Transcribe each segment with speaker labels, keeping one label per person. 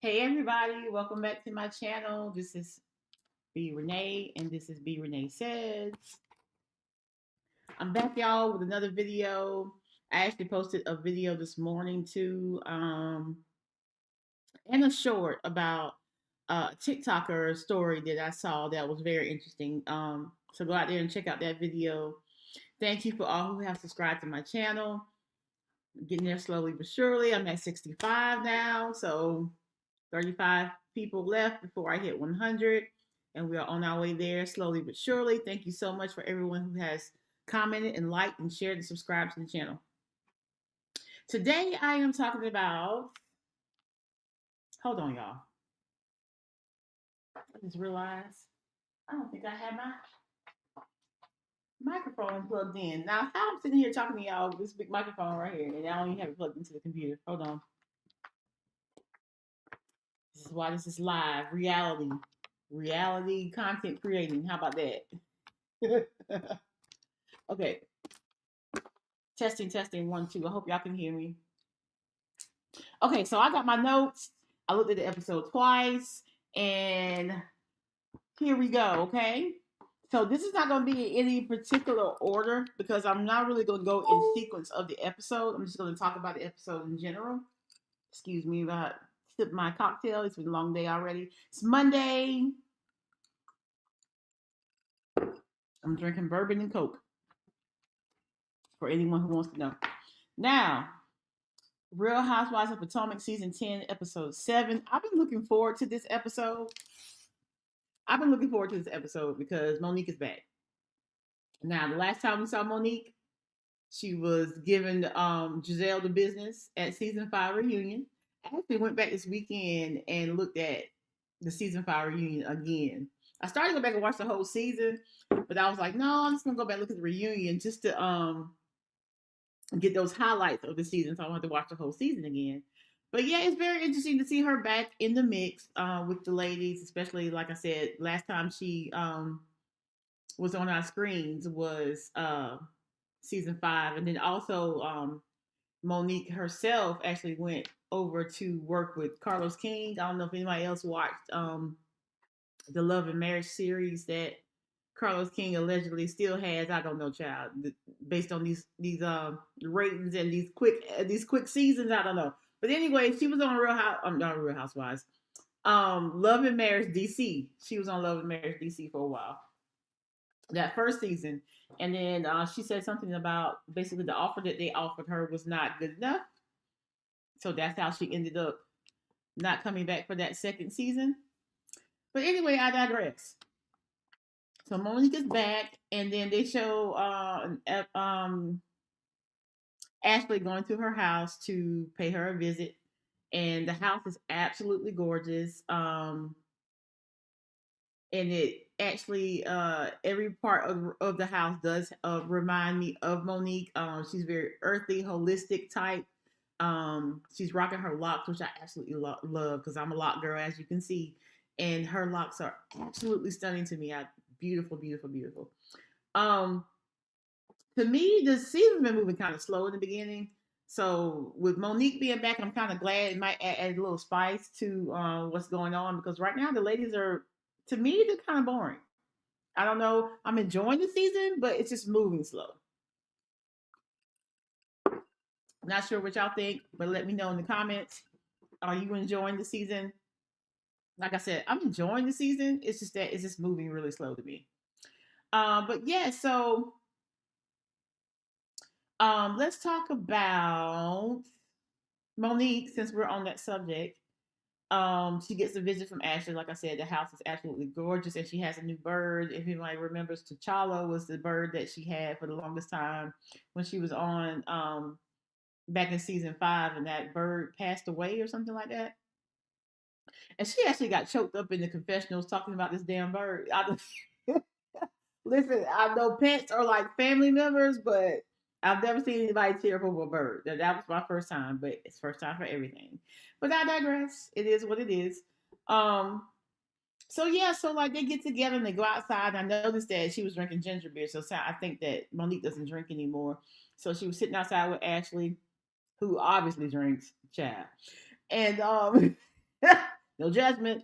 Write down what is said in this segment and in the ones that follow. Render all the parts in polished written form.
Speaker 1: Hey everybody, welcome back to my channel. This is B Renee and this is B Renee Says. I'm back y'all with another video. I actually posted a video this morning too, and a short about a TikToker story that I saw that was very interesting. So go out there and check out that video. Thank you for all who have subscribed to my channel. Getting there slowly but surely. I'm at 65 now, so 35 people left before I hit 100, and we are on our way there slowly but surely. Thank you so much for everyone who has commented and liked and shared and subscribed to the channel. Today I am talking about, hold on y'all, I just realized I don't think I have my microphone plugged in. Now, how I'm sitting here talking to y'all with this big microphone right here, and I don't even have it plugged into the computer. Hold on. This is why this is live, reality content creating. How about that? Okay, testing, testing, 1, 2. I hope y'all can hear me. Okay, so I got my notes. I looked at the episode twice, and here we go. Okay, so this is not going to be in any particular order because I'm not really going to go in sequence of the episode. I'm just going to talk about the episode in general. Excuse me about sip my cocktail. It's been a long day already. It's Monday. I'm drinking bourbon and Coke for anyone who wants to know. Now, Real Housewives of Potomac season 10, episode 7. I've been looking forward to this episode. Because Monique is back. Now, the last time we saw Monique, she was giving Giselle the business at season 5 reunion. I actually went back this weekend and looked at the season 5 reunion again. I started to go back and watch the whole season, but I was like, no, I'm just gonna go back and look at the reunion just to get those highlights of the season, so I don't have to watch the whole season again. But yeah, it's very interesting to see her back in the mix with the ladies, especially like I said, last time she was on our screens was season 5, and then also Monique herself actually went over to work with Carlos King. I don't know if anybody else watched the Love and Marriage series that Carlos King allegedly still has. I don't know, child. Based on these ratings and these quick seasons, I don't know. But anyway, she was on Real House. Not Real Housewives. Love and Marriage DC. She was on Love and Marriage DC for a while. That first season, and then she said something about basically the offer that they offered her was not good enough. So that's how she ended up not coming back for that second season. But anyway, I digress. So Monique is back, and then they show Ashley going to her house to pay her a visit, and the house is absolutely gorgeous. And it actually every part of the house does remind me of Monique. She's very earthy, holistic type. She's rocking her locks, which I absolutely love because I'm a lock girl, as you can see, and her locks are absolutely stunning to me. Beautiful, beautiful, beautiful. Um, to me, the season's been moving kind of slow in the beginning. So with Monique being back, I'm kind of glad it might add a little spice to what's going on because right now the ladies are, to me, they're kind of boring. I don't know. I'm enjoying the season, but it's just moving slow. Not sure what y'all think, but let me know in the comments. Are you enjoying the season? Like I said, I'm enjoying the season. It's just that it's just moving really slow to me. But yeah, so let's talk about Monique since we're on that subject. She gets a visit from Ashley. Like I said, the house is absolutely gorgeous, and she has a new bird. If anybody remembers, T'Challa was the bird that she had for the longest time when she was on back in season 5, and that bird passed away or something like that. And she actually got choked up in the confessionals talking about this damn bird. Listen, I know pets are like family members, but I've never seen anybody tear up over a bird. That was my first time, but it's first time for everything. But I digress. It is what it is. Um, so yeah, so like they get together and they go outside. And I noticed that she was drinking ginger beer, so I think that Monique doesn't drink anymore. So she was sitting outside with Ashley, who obviously drinks, child. And No judgment.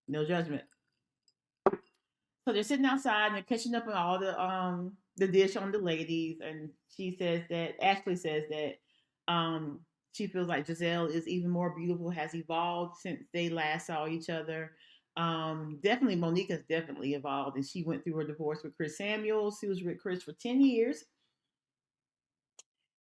Speaker 1: No judgment. So they're sitting outside and they're catching up on all the dish on the ladies, and she says that Ashley says that she feels like Giselle is even more beautiful, has evolved since they last saw each other. Definitely Monique has definitely evolved, and she went through her divorce with Chris Samuels. She was with Chris for 10 years.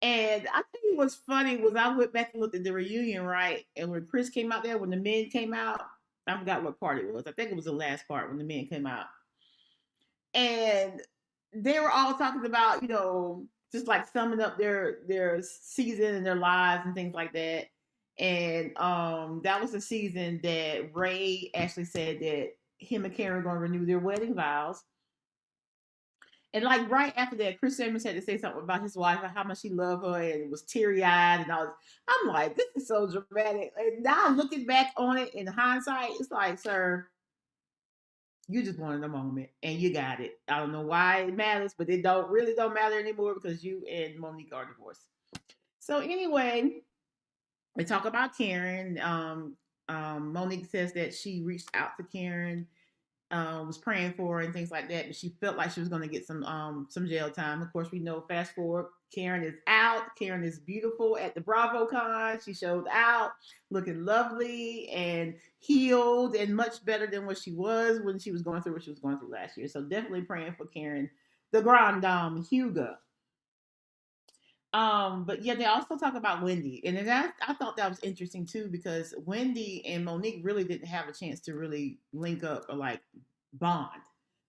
Speaker 1: And I think what's funny was I went back and looked at the reunion, right? And when Chris came out there, when the men came out, I forgot what part it was. I think it was the last part when the men came out. And they were all talking about, just like summing up their season and their lives and things like that. And that was the season that Ray actually said that him and Karen were going to renew their wedding vows. And like right after that, Chris Samuels had to say something about his wife and how much he loved her, and it was teary eyed. And I'm like, this is so dramatic. And now looking back on it in hindsight, it's like, sir, you just wanted a moment and you got it. I don't know why it matters, but it don't matter anymore because you and Monique are divorced. So anyway, we talk about Karen. Monique says that she reached out to Karen, was praying for her and things like that, but she felt like she was going to get some jail time. Of course, we know. Fast forward, Karen is out. Karen is beautiful at the BravoCon. She showed out, looking lovely and healed, and much better than what she was when she was going through what she was going through last year. So definitely praying for Karen, the Grand Dame Hugo. But yeah, they also talk about Wendy, and then I thought that was interesting too because Wendy and Monique really didn't have a chance to really link up or like bond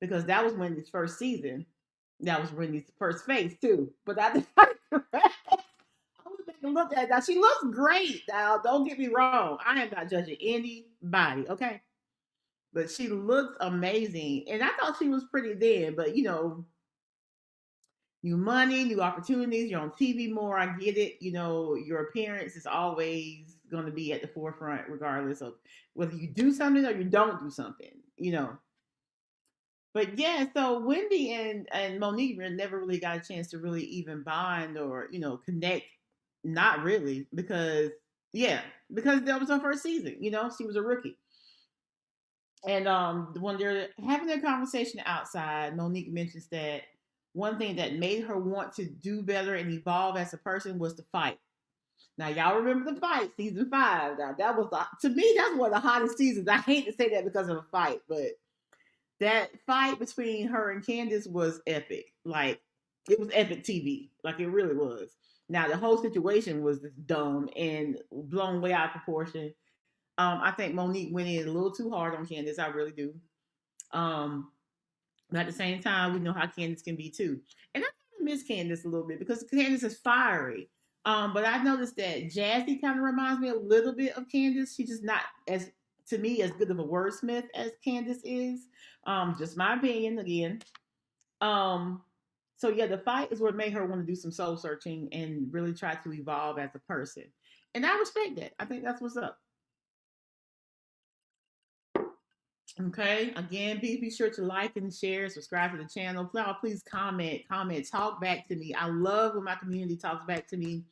Speaker 1: because that was Wendy's first season. That was Wendy's first face too. But I went back and looked at it. Now she looks great. Now don't get me wrong, I am not judging anybody, okay? But she looks amazing, and I thought she was pretty then. But new money, new opportunities. You're on TV more. I get it. Your appearance is always going to be at the forefront, regardless of whether you do something or you don't do something. But yeah, so Wendy and Monique never really got a chance to really even bond or connect. Not really, because yeah, because that was her first season. She was a rookie. And when they're having their conversation outside, Monique mentions that one thing that made her want to do better and evolve as a person was the fight. Now, y'all remember the fight, season 5. Now, that was, to me, that's one of the hottest seasons. I hate to say that because of a fight, but that fight between her and Candace was epic. Like, it was epic TV. Like, it really was. Now, the whole situation was dumb and blown way out of proportion. I think Monique went in a little too hard on Candace. I really do. Um, but at the same time, we know how Candace can be too. And I kind of miss Candace a little bit because Candace is fiery. But I noticed that Jazzy kind of reminds me a little bit of Candace. She's just not as, to me, as good of a wordsmith as Candace is. Just my opinion again. Um, so yeah, the fight is what made her want to do some soul searching and really try to evolve as a person. And I respect that. I think that's what's up. Okay. Again, be sure to like and share, subscribe to the channel. Please comment, talk back to me. I love when my community talks back to me.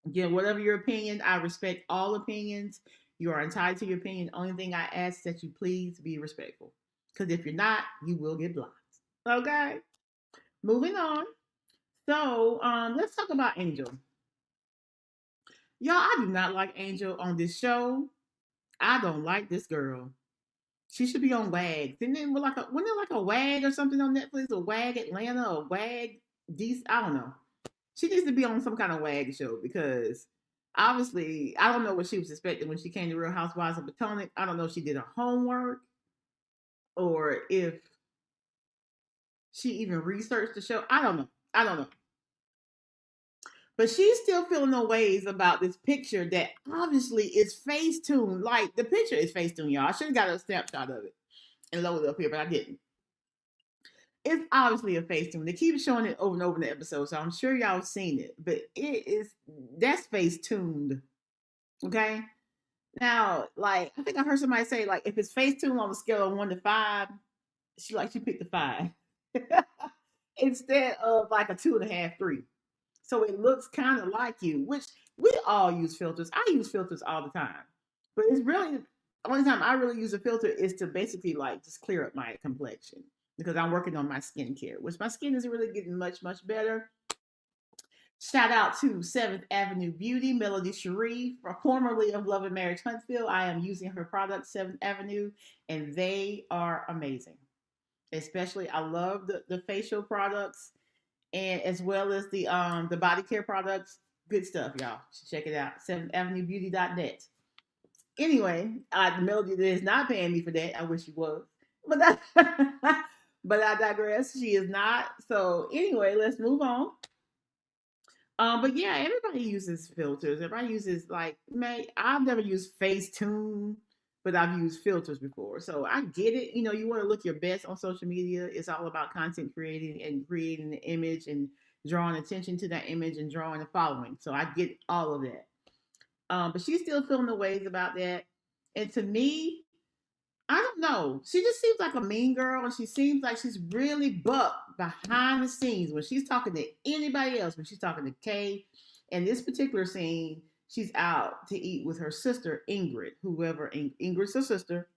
Speaker 1: Again, whatever your opinion, I respect all opinions. You are entitled to your opinion. Only thing I ask is that you please be respectful. Because if you're not, you will get blocked. Okay. Moving on. So let's talk about Angel. Y'all, I do not like Angel on this show. I don't like this girl. She should be on WAG. Didn't it wasn't it like a WAG or something on Netflix? A WAG Atlanta or WAG DC? I don't know. She needs to be on some kind of WAG show because obviously I don't know what she was expecting when she came to Real Housewives of Potomac. I don't know if she did her homework or if she even researched the show. I don't know. I don't know. But she's still feeling no ways about this picture that obviously is face tuned. Like the picture is face tuned, y'all. I should have got a snapshot of it and loaded it up here, but I didn't. It's obviously a face tune. They keep showing it over and over in the episode, so I'm sure y'all have seen it. But that's face tuned. Okay. Now, like I think I heard somebody say, like if it's face tuned on a scale of 1 to 5, she picked the 5 instead of like a 2.5, 3. So it looks kind of like you, which we all use filters. I use filters all the time. But it's really the only time I really use a filter is to basically like just clear up my complexion because I'm working on my skincare, which my skin is really getting much, much better. Shout out to Seventh Avenue Beauty, Melody Cherie, formerly of Love and Marriage Huntsville. I am using her product, Seventh Avenue, and they are amazing. Especially, I love the facial products and as well as the body care products. Good stuff, y'all. Check it out. 7thAvenueBeauty.net. Anyway, the Melody is not paying me for that. I wish she was, but but I digress. She is not. So anyway, let's move on. But yeah, everybody uses filters. Everybody uses like, man, I've never used Facetune, but I've used filters before. So I get it. You know, you want to look your best on social media. It's all about content creating and creating the image and drawing attention to that image and drawing a following. So I get all of that. But she's still feeling the ways about that. And to me, I don't know. She just seems like a mean girl, and she seems like she's really buck behind the scenes when she's talking to anybody else. When she's talking to Kay, in this particular scene, she's out to eat with her sister Ingrid, whoever Ingrid's her sister.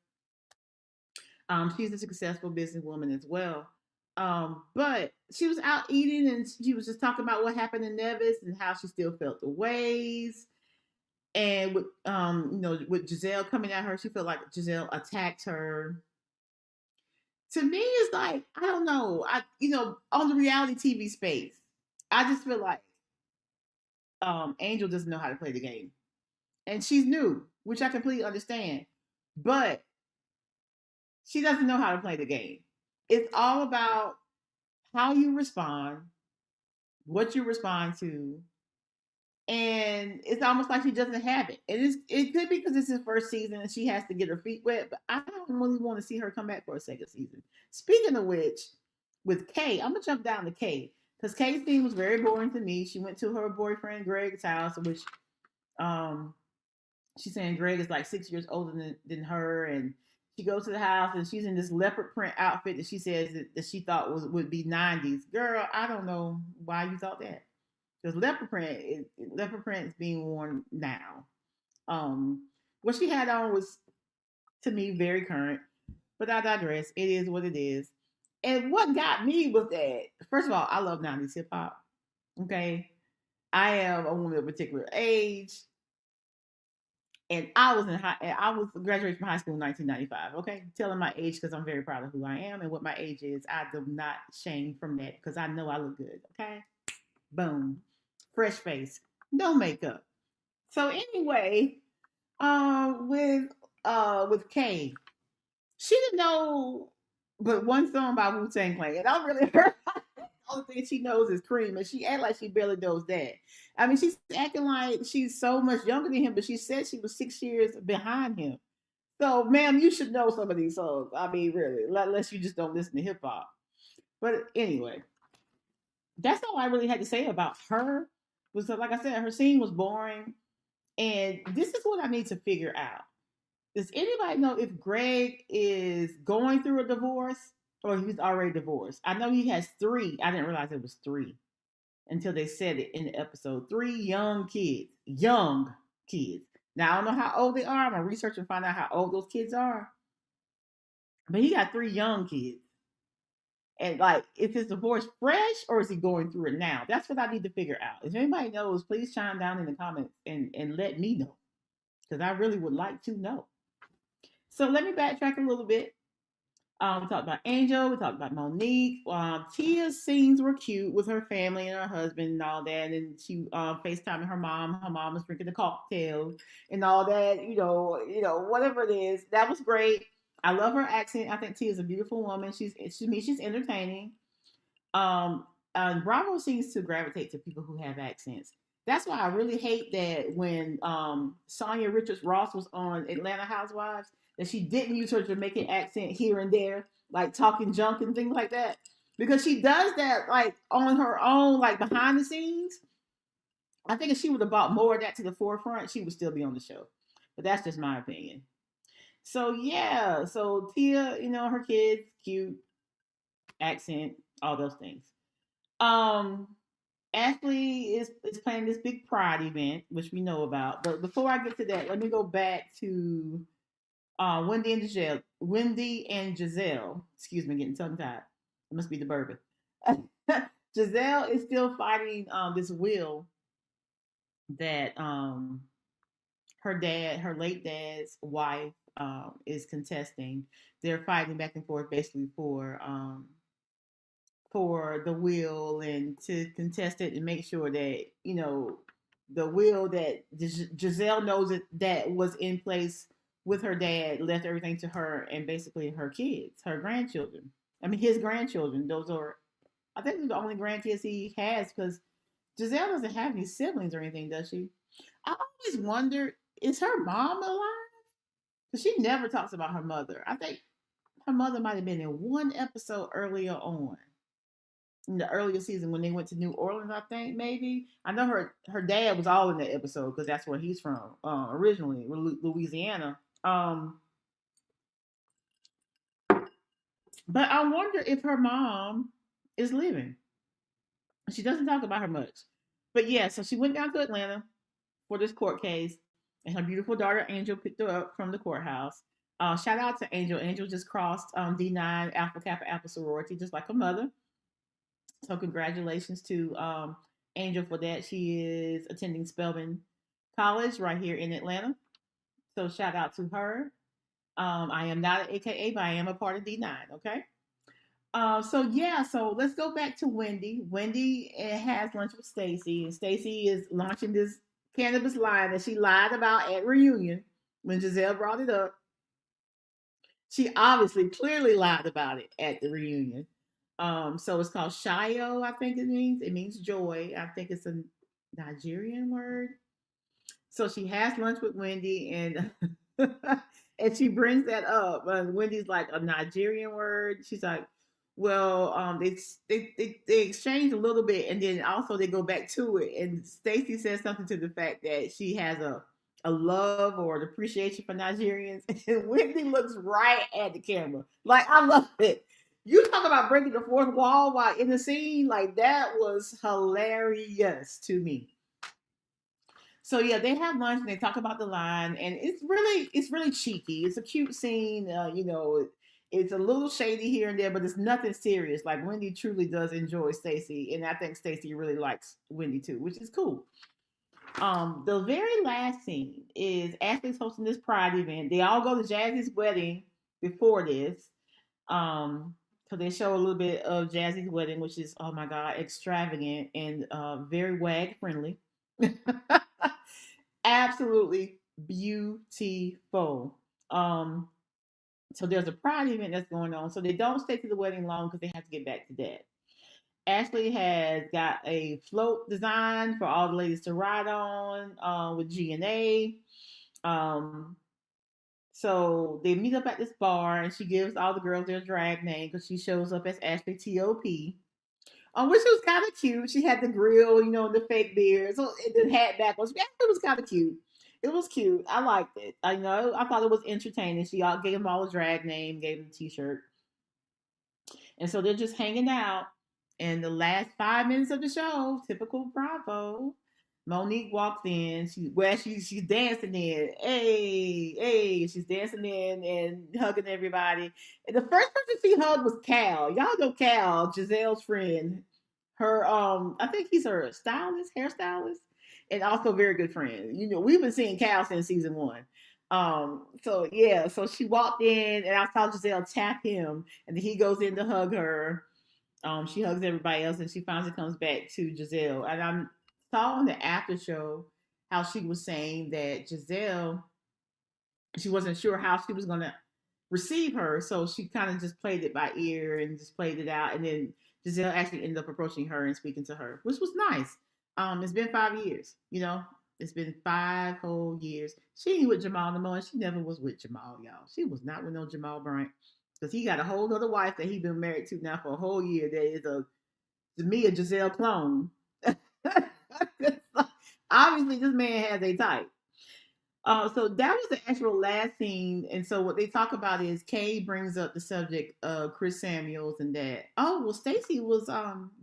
Speaker 1: She's a successful businesswoman as well. But she was out eating, and she was just talking about what happened in Nevis and how she still felt the ways. And with with Giselle coming at her, she felt like Giselle attacked her. To me, it's like I don't know. On the reality TV space, I just feel like Angel doesn't know how to play the game, and she's new, which I completely understand. But she doesn't know how to play the game. It's all about how you respond, what you respond to, and it's almost like she doesn't have it. It could be because it's his first season and she has to get her feet wet, but I don't really want to see her come back for a second season. Speaking of which, with Kay, I'm gonna jump down to Kay because Kay's theme was very boring to me. She went to her boyfriend Greg's house, which um she's saying Greg is like 6 years older than her, and she goes to the house and she's in this leopard print outfit that she says that she thought would be 90s. Girl, I don't know why you thought that because leopard print is being worn now. What she had on was to me very current, but I digress. It is what it is. And what got me was that first of all, I love 90s hip hop. Okay, I am a woman of a particular age, and I was graduating from high school in 1995. Okay, telling my age because I'm very proud of who I am and what my age is. I do not shame from that because I know I look good. Okay, boom, fresh face, no makeup. So anyway, with Kay, she didn't know but one song by Wu Tang Clan, and I'm really hurt. The only thing she knows is Cream, and she act like she barely knows that. I mean, she's acting like she's so much younger than him, but she said she was 6 years behind him. So, ma'am, you should know some of these songs. I mean, really, unless you just don't listen to hip hop. But anyway, that's all I really had to say about her. Was that, like I said, her scene was boring, and this is what I need to figure out. Does anybody know if Greg is going through a divorce or he's already divorced? I know he has three. I didn't realize it was three until they said it in the episode. Three young kids. Young kids. Now I don't know how old they are. I'm gonna research and find out how old those kids are. But he got three young kids. And like, is his divorce fresh or is he going through it now? That's what I need to figure out. If anybody knows, please chime down in the comments and let me know. Because I really would like to know. So let me backtrack a little bit. We talked about Angel. We talked about Monique. Tia's scenes were cute with her family and her husband and all that. And she FaceTiming her mom. Her mom was drinking the cocktail and all that. Whatever it is, that was great. I love her accent. I think Tia's a beautiful woman. She's entertaining. Bravo seems to gravitate to people who have accents. That's why I really hate that when Sonia Richards Ross was on Atlanta Housewives, that she didn't use her Jamaican accent here and there, like talking junk and things like that. Because she does that like on her own, like behind the scenes. I think if she would have brought more of that to the forefront, she would still be on the show. But that's just my opinion. So yeah, so Tia, her kids, cute, accent, all those things. Um, Ashley is planning this big pride event, which we know about. But before I get to that, let me go back to Wendy and Giselle. Wendy and Giselle. Excuse me, getting tongue tied. It must be the bourbon. Giselle is still fighting this will that her late dad's wife, is contesting. They're fighting back and forth basically for the will and to contest it and make sure that the will that Giselle knows that was in place with her dad left everything to her and basically her kids, her grandchildren. I mean, his grandchildren. Those are, I think, those are the only grandkids he has because Giselle doesn't have any siblings or anything, does she? I always wondered, is her mom alive? Because she never talks about her mother. I think her mother might have been in one episode earlier on in the earlier season when they went to New Orleans. I think maybe I know her dad was all in that episode because that's where he's from originally, Louisiana. But I wonder if her mom is living. She doesn't talk about her much. But yeah, so she went down to Atlanta for this court case, and her beautiful daughter Angel picked her up from the courthouse. Shout out to Angel. Angel just crossed D9 Alpha Kappa Alpha sorority, just like her mother. So congratulations to Angel for that. She is attending Spelman College right here in Atlanta. So shout out to her. I am not an AKA, but I am a part of D9. Okay. So yeah, so let's go back to Wendy. Wendy has lunch with Stacy, and Stacy is launching this cannabis line that she lied about at reunion when Giselle brought it up. She obviously clearly lied about it at the reunion. So it's called Shayo, I think it means. It means joy. I think it's a Nigerian word. So she has lunch with Wendy, and and she brings that up. Wendy's like a Nigerian word. She's like, well, they exchange a little bit, and then also they go back to it. And Stacy says something to the fact that she has a love or an appreciation for Nigerians, and Wendy looks right at the camera, like I love it. You talk about breaking the fourth wall while in the scene, like that was hilarious to me. So yeah, they have lunch and they talk about the line, and it's really cheeky. It's a cute scene. It's a little shady here and there, but it's nothing serious. Like Wendy truly does enjoy Stacy, and I think Stacy really likes Wendy too, which is cool. The very last scene is Ashley's hosting this pride event. They all go to Jazzy's wedding before this. So they show a little bit of Jazzy's wedding, which is, oh my god, extravagant and very wag friendly. Absolutely beautiful. So there's a pride event that's going on. So they don't stay to the wedding long because they have to get back to that. Ashley has got a float design for all the ladies to ride on with G and A. Um, so they meet up at this bar, and she gives all the girls their drag name because she shows up as Ashley Top. Which was kind of cute. She had the grill, the fake beard, so the hat back was. Yeah, it was kind of cute. It was cute. I liked it. I thought it was entertaining. She all gave them all a drag name, gave them a T-shirt, and so they're just hanging out. And the last 5 minutes of the show, typical Bravo, Monique walks in. She's dancing in. Hey, hey, she's dancing in and hugging everybody. And the first person she hugged was Cal. Y'all know Cal, Giselle's friend. Her I think he's her hairstylist, and also very good friend. We've been seeing Cal since season one. So yeah, so she walked in and I saw Giselle tap him, and then he goes in to hug her. She hugs everybody else, and she finally comes back to Giselle. And I saw on the after show how she was saying that Giselle, she wasn't sure how she was going to receive her, so she kind of just played it by ear and just played it out. And then Giselle actually ended up approaching her and speaking to her, which was nice. It's been 5 years, It's been 5 whole years. She ain't with Jamal no more, and she never was with Jamal, y'all. She was not with no Jamal Bryant. Because he got a whole other wife that he been married to now for a whole year. That is to me, a Giselle clone. Obviously, this man has a type. So that was the actual last scene. And so what they talk about is Kay brings up the subject of Chris Samuels and that, oh, well, Stacy was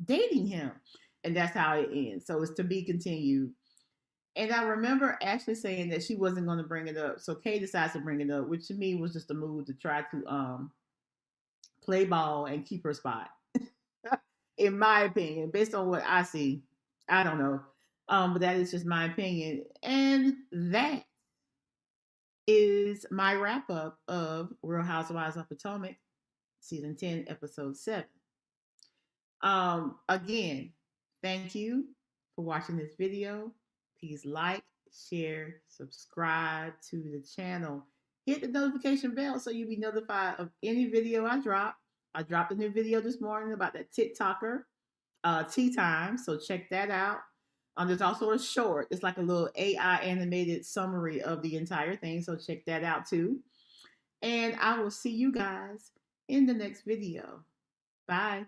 Speaker 1: dating him. and that's how it ends. So it's to be continued. And I remember Ashley saying that she wasn't going to bring it up, so Kay decides to bring it up, which to me was just a move to try to play ball and keep her spot. In my opinion, based on what I see, I don't know, but that is just my opinion, and that is my wrap up of Real Housewives of Potomac, season 10, episode 7. Again, thank you for watching this video. Please like, share, subscribe to the channel. Hit the notification bell so you'll be notified of any video I drop. I dropped a new video this morning about that TikToker, tea time. So check that out. There's also a short. It's like a little AI animated summary of the entire thing. So check that out too. And I will see you guys in the next video. Bye.